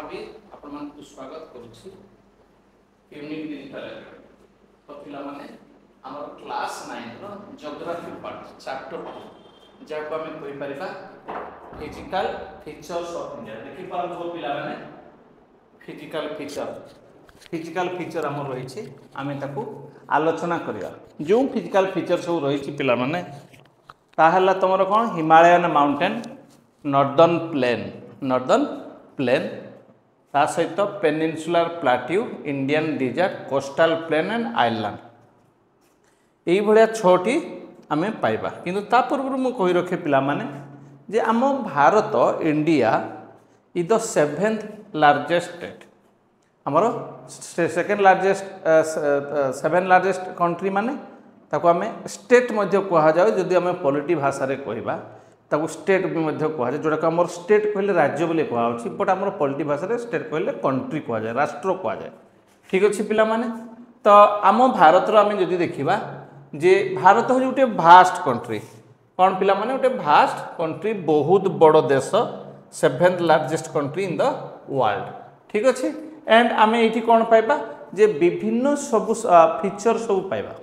भी आपण मान को स्वागत करूछि यूनिट डिजिटल तो पिला माने हमर क्लास 9 रो ज्योग्राफी पार्ट चैप्टर 2 जाको हमें कहि परिबा फिजिकल फीचर्स ऑफ इंडिया देखि पारो पिला माने फिजिकल फीचर हमर रही छी आमे ताकू आलोचना करिया जो फिजिकल फीचर सब रही छी पिला माने ताहला तमरो कोन हिमालयन माउंटेन नॉर्दर्न प्लेन ता सहित peninsular plateau Indian desert coastal plain and island यही भाया छोटी आमे पाइबा किंतु ता पूर्व मु कहि रखे पिला माने जे आम Bharat India is the 7th largest state हमरो सेकंड लार्जेस्ट 7 लार्जेस्ट कंट्री माने ताको आमे स्टेट मध्य कहा जाय जदि आमे पॉलिटी भाषा रे कहिबा ताको स्टेट भी मध्य कहा जाय जोटा हमर स्टेट कहले राज्य बोले कहा होछि बट हमर पॉलिटी भाषा रे स्टेट कहले कंट्री कहा जाय राष्ट्र कहा जाय ठीक अछि पिला माने तो आम भारत रो आमे जदि देखिबा जे भारत हो गोटे भास्ट कंट्री कौन पिला माने गोटे भास्ट कंट्री बहुत बड़ देश 7th largest country in the world ठीक अच्छे एंड आमे एठी कौन पाइबा जे विभिन्न सब फीचर सब पाइबा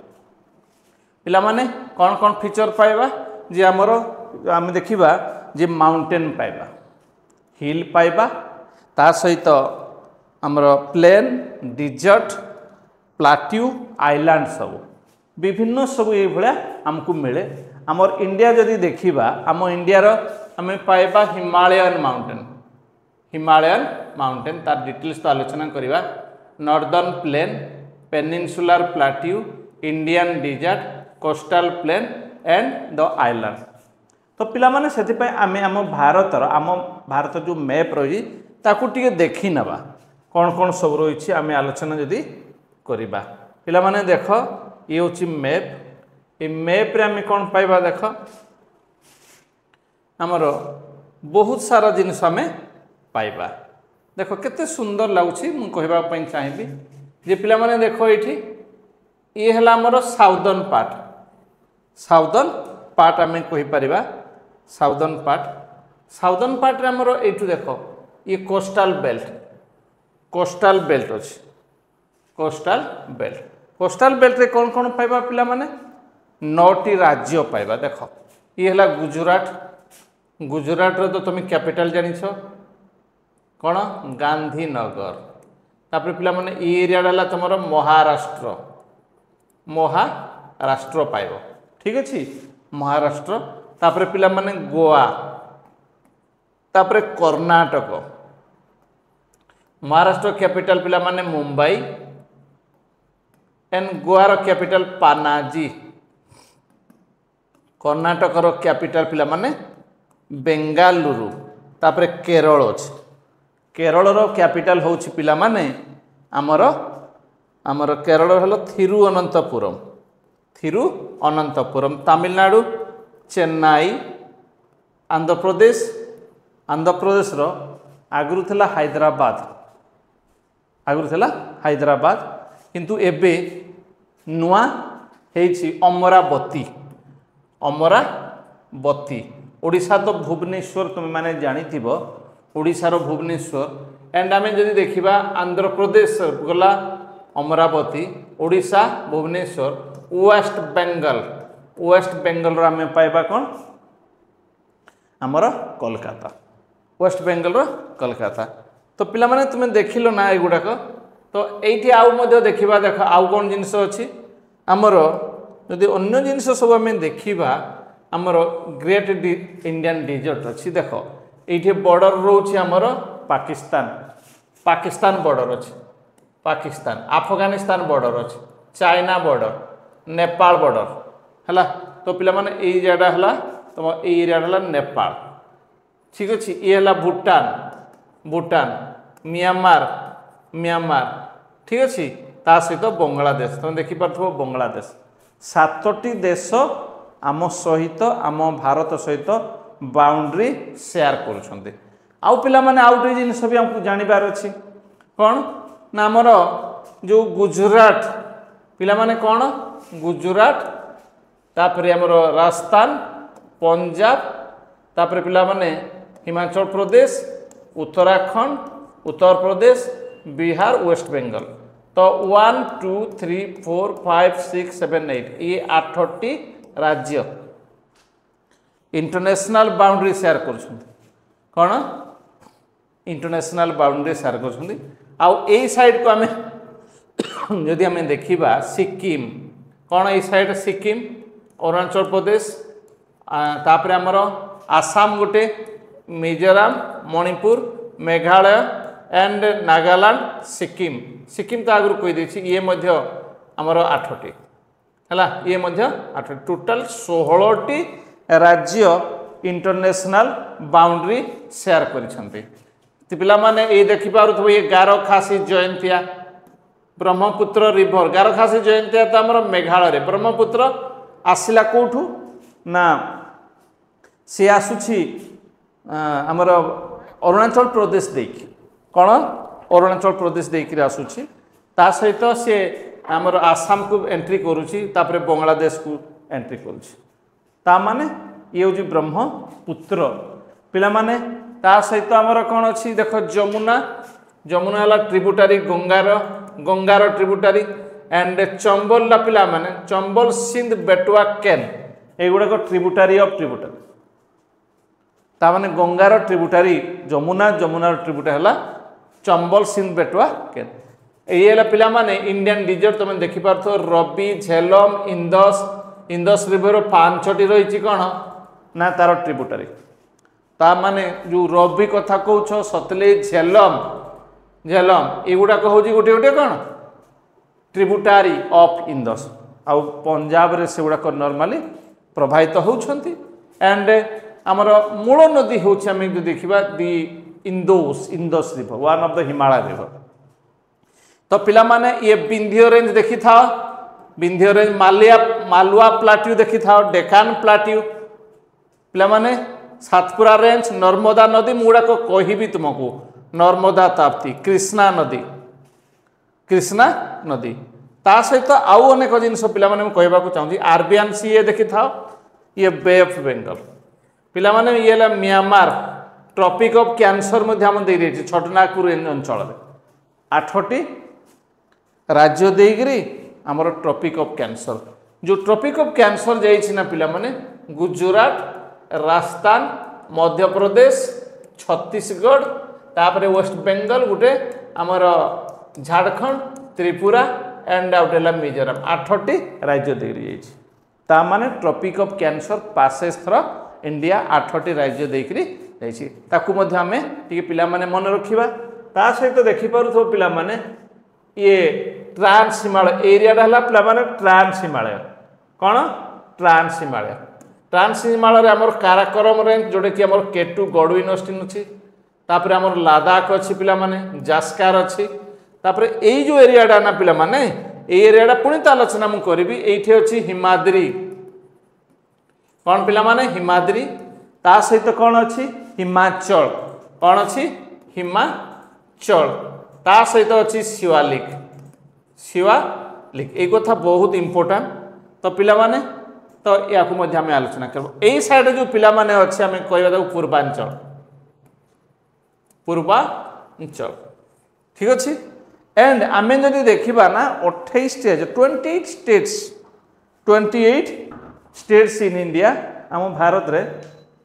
पिला माने कौन कौन फीचर पाइबा जे हमरो आमे देखिबा जे माउंटेन पाइबा हिल पाइबा ता सहित हमरो प्लेन डिजर्ट प्लाट्यू आइलैंड सब विभिन्न सब ये भला हमको मिले आमर इंडिया जदि देखिबा आम इंडिया रो हमें पाइबा हिमालयन माउंटेन तार डिटेल्स तो आलोचना करिबा northern plain peninsular plateau Indian desert coastal plain and the island तो पिला माने सेति पय आमे आम भारत जो मैप रही ताकू टिके देखि नबा कौन कौन सब रही आमे आलोचना जदि करिबा पिला माने देखो ये होची मैप ए मैप रे आमे कौन पाइबा देखो हमरो बहुत सारा जिनिस आमे पाइबा देखो केते सुंदर लागुची मु कहबा पई चाहिबी जे पिला माने देखो एठी ये हला हमरो साउदर्न पार्ट आमे कहि परिबा साउदर्न पार्ट रे हमरो एठु देखो ये कोस्टल बेल्ट अछि कोस्टल बेल्ट रे कौन कौन पाइबा पिला माने 9टी राज्य पाइबा देखो ये हला गुजरात रो तो तुम कैपिटल जानिछो कौन गांधीनगर तापर पिला माने ई एरिया डाला तमरो महाराष्ट्र पाइबो ठीक अछि महाराष्ट्र तापर पिला माने गोवा तापर कर्नाटक महाराष्ट्र कैपिटल पिला माने मुंबई एंड गोवा रो कैपिटल पानाजी कर्नाटक रो कैपिटल पिला माने बेंगालुरु तापर केरल रो कैपिटल होछि पिला माने हमर केरल हलो थिरुअनंतपुरम तमिलनाडु चेन्नई आंध्र प्रदेश रो आगुरु थिला हैदराबाद किंतु एबे नुआ हेछि अमरावती ओडिशा तो भुवनेश्वर तुम माने जानिथिबो ओडिशा रो भुवनेश्वर एंड आमे जदि देखिबा आंध्र प्रदेश गला अमरावती ओडिशा भुवनेश्वर वेस्ट बेंगल रो आमे पाइबा कोन हमर कोलकाता वेस्ट बेंगल रो कोलकाता तो पिला माने तुमे देखिलो ना एगुडा को तो एठी आउ मध्ये देखिबा देखो आउ कोन जिंस अछि हमर यदि अन्य जिनिस सब आम देखा आमर ग्रेट इंडियन डिजर्ट अच्छी देख ये बॉर्डर रोचे आमर पाकिस्तान बॉर्डर अच्छे अफगानिस्तान बॉर्डर अच्छे चाइना बॉर्डर नेपाल बॉर्डर है तो पिला माने ये एरिया है तुम ये एरिया है नेपाल ठीक अच्छे ये है भूटान म्यांमार ठीक अच्छे ता सहित बांग्लादेश तुम देखिपार बांग्लादेश 7टी देश आम सहित आम भारत सहित बाउंड्री शेयर करुछन्ते आउ पिला माने आउटे जिनिस भी हमको जानिबार अछि कोन ना हमर जो गुजरात पिला माने कोन गुजरात तापर हमर राजस्थान पंजाब तापर पिला माने हिमाचल प्रदेश उत्तराखंड उत्तर प्रदेश, बिहार, वेस्ट बंगाल। तो 1 2 3 4 5 6 7 8 ये 8टी राज्य इंटरनेशनल बाउंड्री शेयर कर कौन इंटरनेशनल बाउंड्री शेयर कर आउ ए साइड को आम जदि आम देखा सिक्किम कौन ये साइड सिक्किम अरुणाचल प्रदेश तापर आमर आसाम गोटे मिजोराम मणिपुर मेघालय एंड नागालैंड सिक्किम सिक्किम तो आगु कहीदे ये आमर 8टी है ये 8 टोटाल 16टी राज्य इंटरनेशनल बाउंड्री शेयर कर पिला माने ये देखिपार ये गारो खासी जयंतिया ब्रह्मपुत्र रिवर गारो खासी जयंतिया तो आमर मेघालय ब्रह्मपुत्र आसला कौठू ना सी आसुची आमर अरुणाचल प्रदेश देखी कौन अरुणाचल प्रदेश देखिए आसूची ता सहित सी आमर आसाम को एंट्री करुच्ची तापर बांग्लादेश को एंट्री करुच्ची ता माने ये हूँ ब्रह्मपुत्र पिला माने ता सहित आमर कौन अच्छी देख जमुना जमुना है ट्रिब्यूटारी गंगार ट्रिब्यूटारी एंड चंबल पिला माने चंबल सिंध बेटुआ केन एगुड़ाक ट्रिब्यूटारी ऑफ ट्रिब्यूटारी ताने गंगार ट्रिब्यूटारी जमुना जमुनार ट्रिब्यूटारी है चंबल सिंध बेटुआ केन ये पिला माने इंडियन डिजर्ट तुम देखिपार रबी झेलम इंदस रिवर 5टी रही कौन ना तार ट्रिब्यूटारी ता माने जो रबी कथा कौच सतलेज झेलम झेलम एगुड़ाक हूँ गोटे गोटे कौन ट्रिब्यूटारी ऑफ इंदस आउ पंजाब रे से गुड़ाक नॉर्मली प्रभावित होउछंती एंड आमर मूल नदी हूँ आम जो देखा the Indus river one of the Himalaya river तो पिला माने ये विंध्य रेंज देखी था विंध्य रेंज मालुआ प्लाट्यू देखी था डेकान प्लाट्यू पिला माने सातपुरा रेंज नर्मदा नदी मुड़ाक कहि तुमको नर्मदा ताप्ती कृष्णा नदी ता सहित आउ अनेक जिनस पिला माने कहबा चाहूँगी आरबियन सी ये देखी था ये बे ऑफ बंगाल पिला माने ये म्यांमार ट्रॉपिक ऑफ कैंसर दे छोटनागपुर अंचल 8टी राज्य देकरी आमर ट्रॉपिक ऑफ कैंसर जो ट्रॉपिक ऑफ कैंसर जाइए पिला माने गुजरात राजस्थान मध्य प्रदेश छत्तीसगढ़ तापर वेस्ट बंगाल गोटे आमर झारखंड त्रिपुरा एंड आउट मिजोराम 8टी राज्य देकरी ता माने tropic of cancer passes through India 8टी राज्य देकरी आम पिला माने मन रखा ता सहित देखिपुर पिला माने ये ट्रांस हिमालय एरियाटा है पिला माने ट्रांस हिमालय कौन ट्रांस हिमालय आमर काराकोरम रेंज जोटा कि आमर केटू गड़ यूनिवर्सिटी अच्छी तापर आमर लादाख अच्छी पिला माने जास्कार अच्छी तापर यही जो एरियाटा ना पिला माने ये एरियाटा पुणी तो आलोचना मुझे करी ये अच्छी हिमाद्री कौन पिला माने हिमाद्री ता सहित कौन अच्छी हिमाचल कौन अच्छी हिमाचल ता सहित अच्छी शिवालिक ये कथा बहुत इंपोर्टेंट तो पिला माने तो या आलोचना करब यही साइड जो पिला माने अच्छे आम कह पूर्वांचल ठीक अच्छे एंड आम जब देखा ना 28 स्टेट्स इन इंडिया आम भारत रे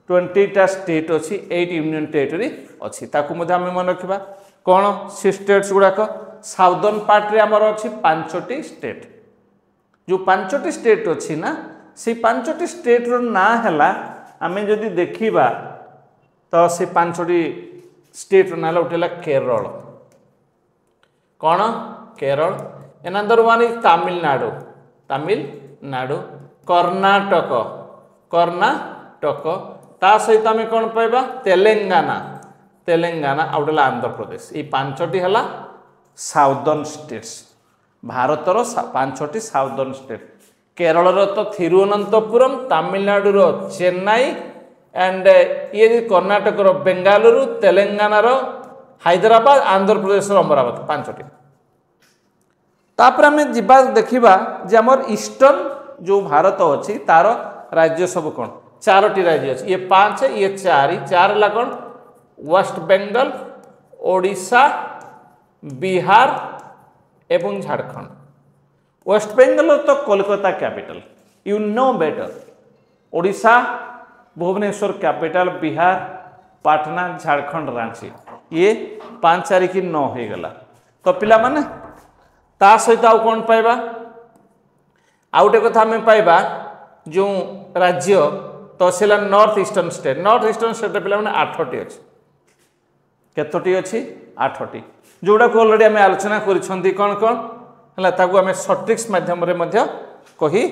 20टा स्टेट अच्छी 8 यूनियन टेरिटरी अच्छी आम मन रखा कौन सी स्टेट्स गुड़ाक साउदर्न पार्ट रे आमर अच्छी 5टी स्टेट जो 5टी स्टेट अच्छी ना से 5टी स्टेट रो ना है आम जदि देखा तो से 5टी स्टेट ना उठेला केरल कौन Kerala another one is Tamil Nadu Karnataka ता सहित आम कौन पाइबा तेलंगाना आउट आंध्र प्रदेश ये 5टी है साउदर्न स्टेट्स भारतर 5टी साउदर्न स्टेट केरल तो थिरुवनंतपुरम तमिलनाडु चेन्नई एंड ये कर्णाटक बेंगालुरु तेलंगाना हैदराबाद आंध्र प्रदेश अमरावती 5टी तापर आम जा देखा जे आमर ईस्टर्न जो भारत अच्छी तार राज्य सब कौन 4टी राज्य अच्छी ये 5 ये 4 है कौन वेस्ट बंगाल ओडिशा बिहार एवं झारखंड वेस्ट बेंगल तो Kolkata capital you know better Odisha Bhubaneswar capital Bihar Patna Jharkhand Ranchi ये 5 4 कि 9 हो गला तो पिला माने ता सहित आउ कौन पाइबा आउ गोटे कथा आम पाइबा जो राज्य तो से नॉर्थ ईस्टर्न स्टेट पिला माने 8टी अच्छी केतोटी अच्छी 8टी जोड़ा को ऑलरेडी आम आलोचना करिसेंती कौन कौन है ताकू आम सर्ट ट्रिक्स माध्यम कही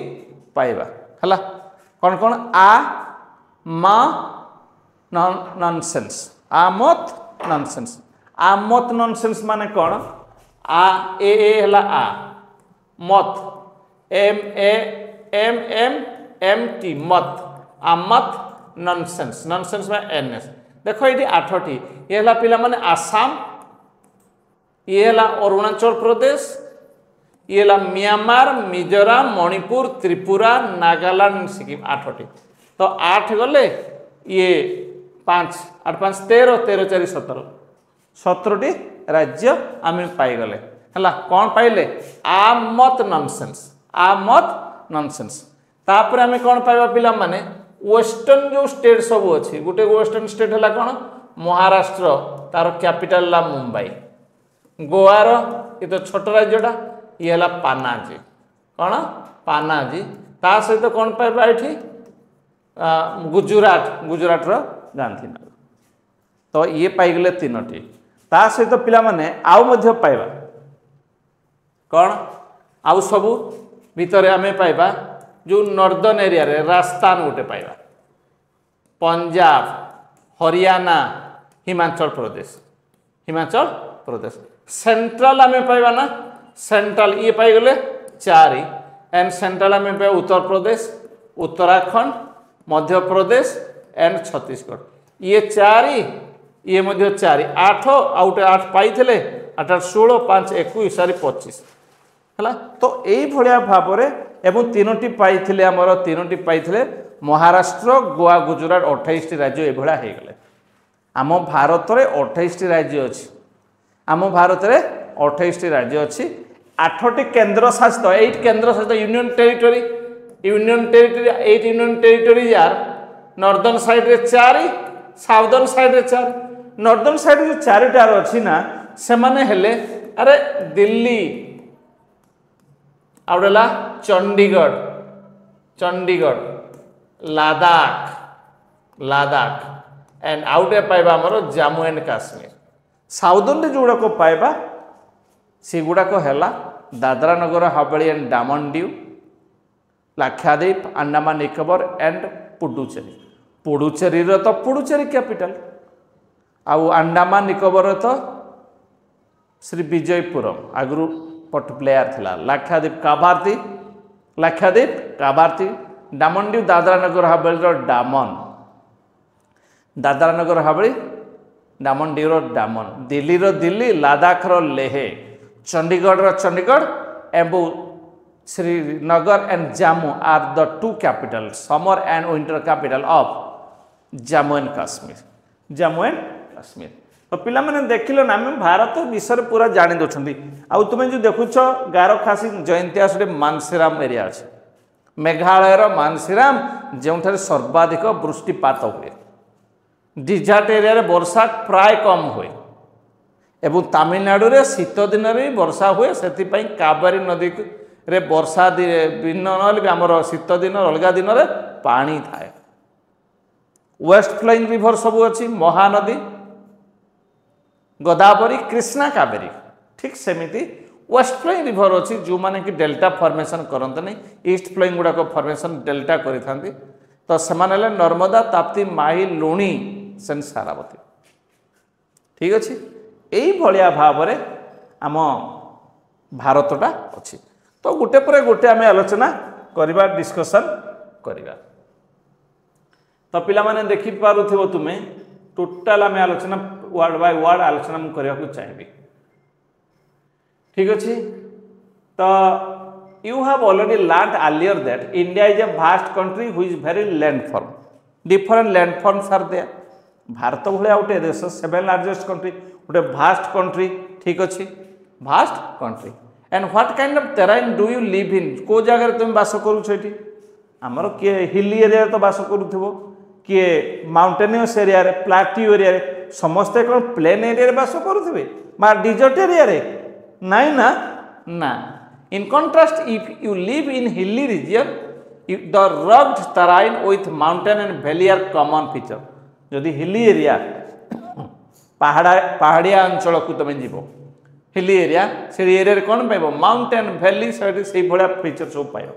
पाइबा है कौन कौन आ मा नॉनसेंस आमत नॉनसेंस माने कौन आ ए हला आ मत एम ए एम एम एम टी मत आमत नॉनसेंस में एन एस देखो ये 8टी ये हला पिला माने आसाम ये हला अरुणाचल प्रदेश ये हला म्यांमार मिजोराम मणिपुर त्रिपुरा नागालैंड सिक्किम 8टी तो 8 गले ये 5 8 5 13 13 4 17 17टी राज्य आम पाईगले है कौन पाइले आमत नॉनसेंस तापर आम कौन पाइबा पिला माने वेस्टर्न जो स्टेट सब अच्छी गोटे वेस्टर्न स्टेट है कौन महाराष्ट्र तार कैपिटल ला मुंबई गोवार ये तो छोट राज्यटा ये है पानाजी कौन पानाजी ता सहित तो कौन पाइबा ये गुजरात गांधीनगर तो ये पाईगले 3टी ता सहित पिला माने आउ मध्य पाइबा कौन आउ सबू भितर आमे पाइबा जो नॉर्दर्न एरिया रे राजस्थान गोटे पाइबा पंजाब हरियाणा हिमाचल प्रदेश सेंट्रल आमे पाइबा ना सेंट्रल ये पाइगले 4 एंड सेंट्रल आमे पाइबा उत्तर प्रदेश उत्तराखंड मध्य प्रदेश एंड छत्तीसगढ़ ये 4 ये मध्य 4 8 आउट 8 पाई 8 16 5 21 सारी 25 है तो यही भाया भाव में एवं 3टी पाई आमर 3टी पाई महाराष्ट्र गोवा गुजरात 28टी राज्य ये होगले आम भारत में 28टी राज्य अच्छी आम भारत में 28टी राज्य अच्छी 8टी केन्द्र शासित 8 केन्द्र शासित यूनियन टेरिटोरी 8 यूनियन टेरिटोरी यार नॉर्दर्न साइड रे 4 साउदर्न साइड रे 4 नॉर्दर्न साइड जो 4टार अच्छी ना से माने हेले अरे दिल्ली आउडेला चंडीगढ़ लादाख एंड आउटे पाइबा हमर जम्मू एंड काश्मीर साउदर्न जोड़ाक पाइबा से गुड़ाक है दादरा नगर हवेली एंड डामन डीव लाक्षाद्वीप अंडमान निकोबर एंड पुडुचेरी तो पुडुचेरी कैपिटल आउ अंडमान निकोबर तो श्री विजयपुरम आगु पोर्ट प्लेयर थिला लाक्षाद्वीप काभारती डामन डीव दादरा नगर हवेली डामन डीव डामन दिल्ली लादाख लेह चंडीगढ़ एवं Srinagar and Jammu are the 2 capital summer and winter capital of Jammu and Kashmir तो पिला माने देखिल ना आम भारत विषय पूरा जानी दौरान आउ तुम्हें जो देखुच गारो खासी जयंतिया गोटे मानसीराम एरिया अच्छे मेघालयर मानसीराम जो सर्वाधिक वृष्टिपात हुए डिजार्ट एरिया रे वर्षा प्राय कम हुए एवं तमिलनाडु रे शीत दिन भी वर्षा हुए से कावेरी नदी रे वर्षा भिन्न ना आमर शीत दिन अलग दिन में पानी थाए वेस्ट फ्लोइंग रिभर सब अच्छी महानदी गोदावरी कृष्णा कावेरी ठीक सेमिति वेस्ट फ्लोइंग रिभर अच्छी जो माने कि डेल्टा फॉर्मेशन करते नहीं ईस्ट फ्लोइंग गुड़ाक फॉर्मेशन डेल्टा करी तो से नर्मदा ताप्ती माही लुणी सेन सारावती ठीक अच्छे यही भाया भाव में आम भारतटा अच्छी तो गोटे पर गोटे आम आलोचना करवा डिस्कसन करवा तो पिला माने देखि पारुथिबो तुमे टोटाल आम आलोचना वर्ड बाय वर्ड आलोचना मु करबा को चाहिबी ठीक अच्छे तो you have already learnt earlier that India is a vast country which is very landform. Different landforms are there. Bharat भाया गोटे देश 7 लार्जेस्ट कंट्री गोटे भास्ट कंट्री ठीक अच्छे vast country and what kind of terrain do you live इन को जगह तुम बास करूँ आमर किए हिली एरिया तो बास करूँ किए माउंटेनियस एरिया प्लाट्यू एरिया समस्ते कौन प्लेन एरिया बास करुवे बा डिजर्ट एरिया नाई ना ना in contrast if you live in hilly region the rugged terrain with mountain and valley are common feature जदि हिली एरिया पहाड़िया अंचल को तुम जीव हिली एरिया से एरिया कौन पाइब माउंटेन वैली से भाया फीचर सब पाइब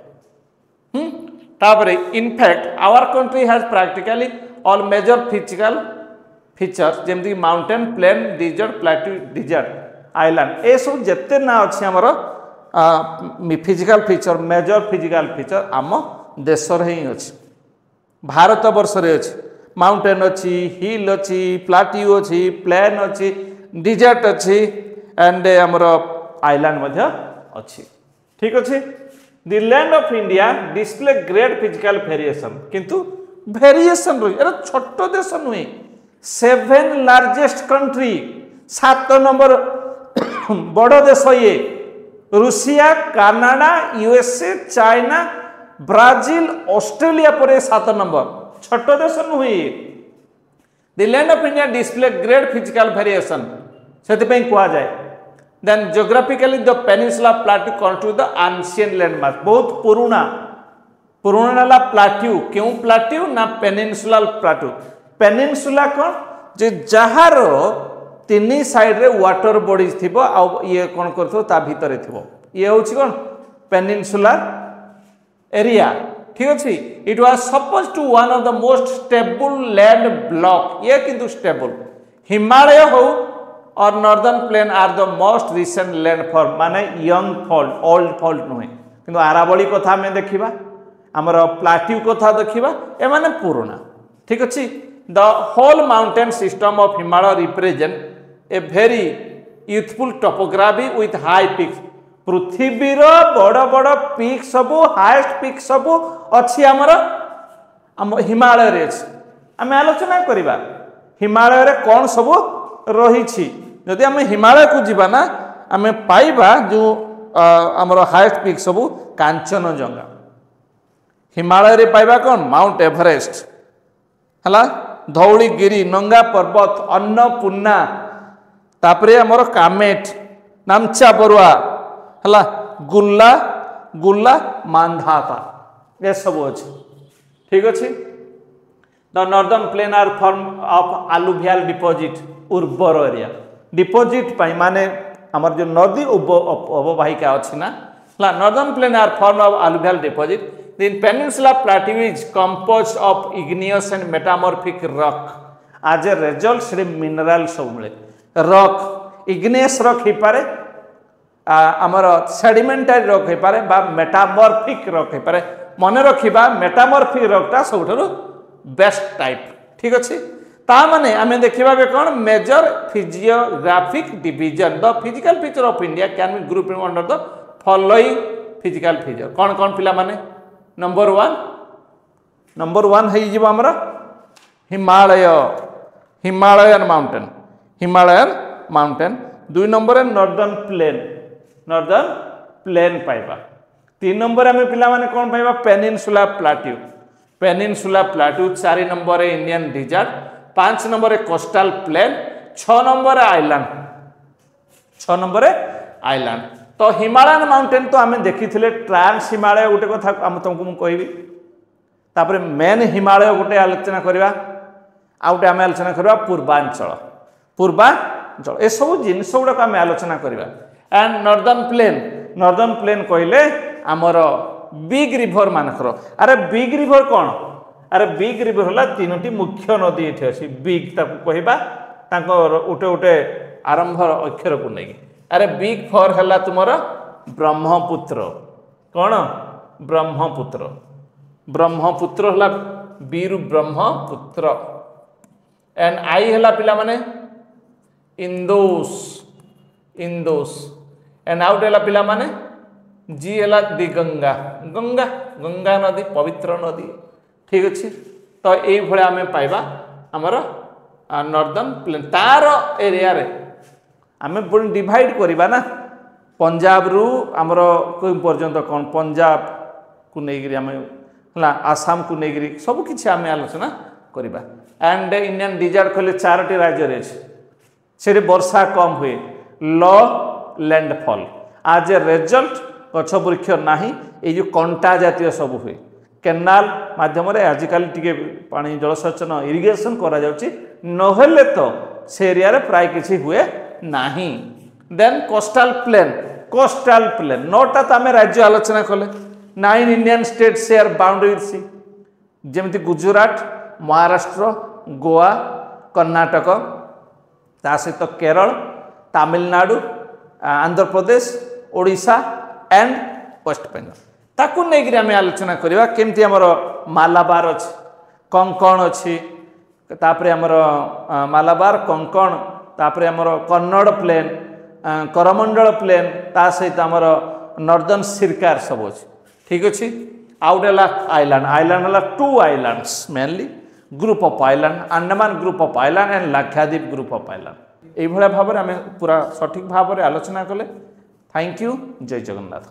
तापरे in fact our country has practically all major physical features जमती mountain plain desert plateau desert island ए सब जिते ना अच्छे आमर physical feature major physical feature आम देशर ही अच्छे भारत वर्ष रे अच्छे माउंटेन अच्छी हिल अच्छी प्लाट्यू अच्छी प्लेन अच्छी डिजर्ट अच्छी एंड आमर आइलैंड अच्छी ठीक अच्छे The land of India display great physical variation किंतु वेरिएशन रही अरे छोट देश नुहे 7 लार्जेस्ट कंट्री 7 नंबर बड़ देश ये Russia Canada USA China Brazil Australia पर 7 नंबर छोट देश नुहे The land of India display great physical variation से कह जाए Then geographically the peninsula plateau constitute the ancient landmass बहुत पुराना प्लाट्यू क्यों प्लाट्यू ना पेनिनसुलर प्लाट्यू पेनिनसुला कौन जे जहार तीन साइड रे वाटर बॉडीज थी ये कौन कर भीतर थी ये हूँ कौन पेनिनसुलर एरिया ठीक अच्छे it was suppose to one of the most stable land block ये किंतु स्टेबल हिमालय हो और northern plain are the most recent landform माने यंग फॉल्ट ओल्ड फॉल्ट नुहे किंतु आरावली कथा में देखिबा हमर प्लाट्यू कथा देखिबा ए माने पुराना ठीक अछि the whole mountain system of Himalaya represent a very youthful topography with high peaks पृथ्वीर बड़ बड़ पीक सब हाईएस्ट पीक सब अछि हमर हिमालय रे अछि आमे आलोचना करिबा हिमालय रे कोन सब रही जदि आम हिमालय को जीवा ना आम पाइबा जो आमर हाईएस्ट पीक सब कांचनजंगा हिमालय रे पाइबा कौन माउंट एवरेस्ट है धौलीगिरी नंगा पर्वत अन्नपूर्णा तापरे आमर कामेट नामचा बरुआ है गुल्ला गुल्ला मांधाता ये सब अच्छे ठीक अच्छे the northern plain are form of alluvial deposit उर्वर एरिया डिपोजिट पाई माने हमर जो नदी अववाहिका अच्छी ना northern plain are form of alluvial deposit दिन peninsula plateau is composed of igneous and metamorphic rock as a result से मिनरल सब मिले रॉक इग्नियस रॉक हो पारे आमर सेडिमेंटरी रॉक हो पारे बा मेटामॉर्फिक रॉक हो पारे मन रखिबा मेटामॉर्फिक रॉकटा सबठारु बेस्ट टाइप ठीक अच्छे ताने आम देखा कौन major physiographic division the physical feature of India can be group under the following physical feature कौन कौन पिला माने नंबर वन है आमर Himalaya Himalayan mountain 2 number northern plain पाइबा 3 नंबर आम पिला माने कौन पाइबा peninsula plateau 4 number Indian desert 5 number coastal plain 6 number island तो हिमालयन माउंटेन तो आम देखी ट्रांस हिमालय गोटे कथा तुमको मुझे कहबी तापर मेन हिमालय गोटे आलोचना करवा आ गोटे आम आलोचना करवा पूर्वांचल ए सब जिनस गुड़ाक आम आलोचना करवा एंड नॉर्दर्न प्लेन कहले आमर बिग रिभर मानकर अरे बिग रिभर कौन अरे बिग रिभर है 3टी मुख्य नदी ये अच्छी बिग कहवा गोटे गोटे आरंभ अक्षर को नहीं अरे बिग फॉर है तुम ब्रह्मपुत्र कौन ब्रह्मपुत्र है बीरु ब्रह्मपुत्र एंड आई है पिला माने इंदोस एंड आउट है पिला माने जी है दी गंगा गंगा गंगा नदी पवित्र नदी ठीक अच्छे तो ये आम पाइबा आमर नॉर्दर्न प्लेन तार एरिया रे आम पुणी डिवाइड करवा ना पंजाब रु आमर कोई पर्यंत कौन पंजाब को लेकर आम है आसाम को लेकर सबकि आम आलोचना करवा एंड इंडियन डिजार्ट कहले 4टी राज्य से वर्षा कम हुए लो लैंडफॉल आज ए रिजल्ट गछ वृक्ष ना ये कंटा जातीय सब हुए केनाल माध्यम आजिकल टी पानी जलसेचन इरिगेशन करा नहेले तो से एरिया प्राय किसी हुए नाही। देन कोस्टल प्लेन 9टा तो आम राज्य आलोचना कले 9 Indian state share boundary with sea जमी गुजरात महाराष्ट्र गोवा कर्णाटक ता सहित केरल तमिलनाडु आंध्र प्रदेश ओडिशा एंड वेस्ट बेंगल ताकू नहीं आम आलोचना करवा केमती आमर मालाबार अच्छी कंकण अच्छी तापर आमर मालाबार कंकण तापर आमर कन्नड़ प्लेन करमंडल प्लेन ता सहित आमर नॉर्दर्न सिरकार सब अच्छी ठीक अच्छे आउट आइलैंड है 2 islands mainly group of island Andaman group of island and Lakshadweep group of island यही भाव में आम पूरा सठिक भाव में आलोचना कले। Thank you. जय जगन्नाथ।